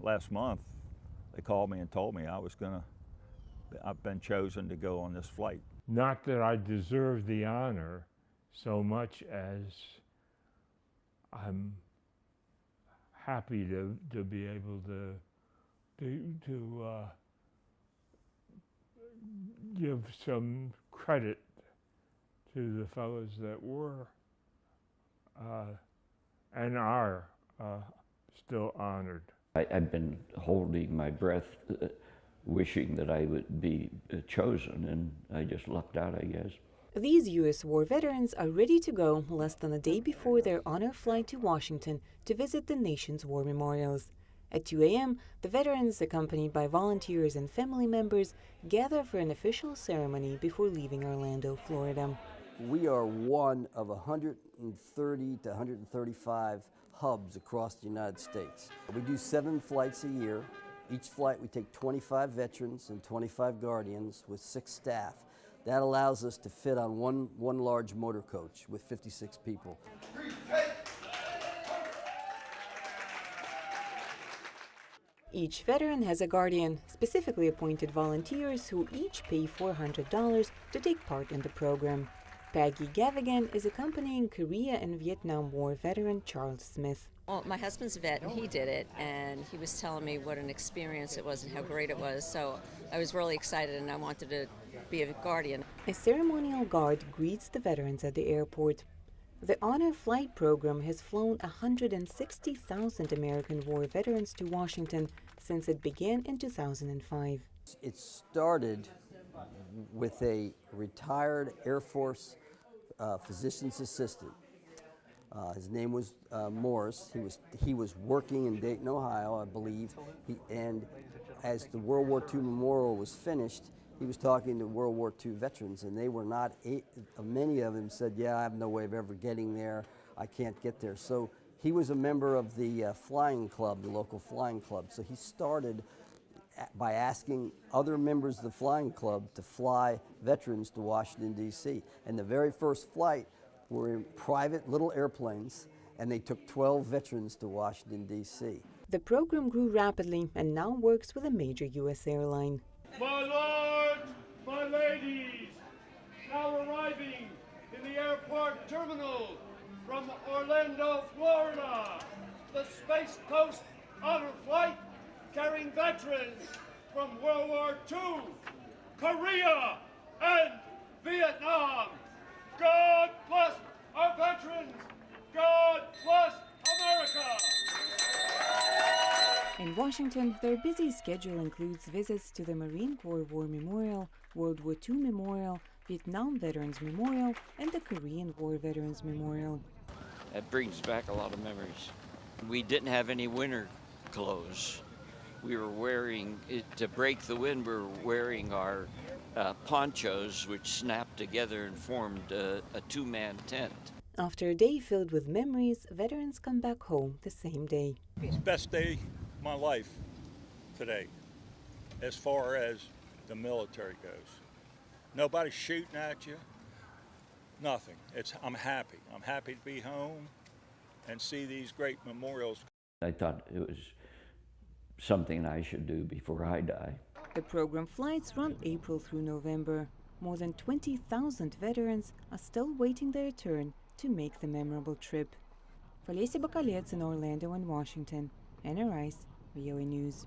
last month, they called me and told me I've been chosen to go on this flight. Not that I deserve the honor so much as I'm happy to be able to give some credit to the fellows that were and are still honored. I've been holding my breath, wishing that I would be chosen, and I just lucked out, I guess. These U.S. war veterans are ready to go less than a day before their honor flight to Washington to visit the nation's war memorials. At 2 a.m., the veterans, accompanied by volunteers and family members, gather for an official ceremony before leaving Orlando, Florida. We are one of 130 to 135 hubs across the United States. We do 7 flights a year. Each flight we take 25 veterans and 25 guardians with 6 staff. That allows us to fit on one large motor coach with 56 people. Each veteran has a guardian, specifically appointed volunteers who each pay $400 to take part in the program. Peggy Gavigan is accompanying Korea and Vietnam War veteran Charles Smith. Well, my husband's a vet, and he did it, and he was telling me what an experience it was and how great it was, so I was really excited, and I wanted to be a guardian. A ceremonial guard greets the veterans at the airport. The Honor Flight program has flown 160,000 American war veterans to Washington since it began in 2005. It started with a retired Air Force physician's assistant. His name was Morris. He was working in Dayton, Ohio, I believe. And as the World War II memorial was finished, he was talking to World War II veterans, and they were not, many of them said, yeah, I have no way of ever getting there. I can't get there. So he was a member of the flying club, the local flying club. So he started by asking other members of the flying club to fly veterans to Washington, D.C. And the very first flight were in private little airplanes, and they took 12 veterans to Washington, D.C. The program grew rapidly and now works with a major U.S. airline. My lords, my ladies, now arriving in the airport terminal from Orlando, Florida, the Space Coast Honor Flight carrying veterans from World War II, Korea, and Vietnam. God bless our veterans! God bless America! In Washington, their busy schedule includes visits to the Marine Corps War Memorial, World War II Memorial, Vietnam Veterans Memorial, and the Korean War Veterans Memorial. That brings back a lot of memories. We didn't have any winter clothes. We were wearing, to break the wind, we were wearing our ponchos, which snapped together and formed a 2-man tent. After a day filled with memories, veterans come back home the same day. It's the best day of my life today, as far as the military goes. Nobody's shooting at you, nothing. I'm happy. I'm happy to be home and see these great memorials. I thought it was something I should do before I die. The program flights run April through November. More than 20,000 veterans are still waiting their turn to make the memorable trip. For Lesia Bakalets in Orlando and Washington, Anna Rice, VOA News.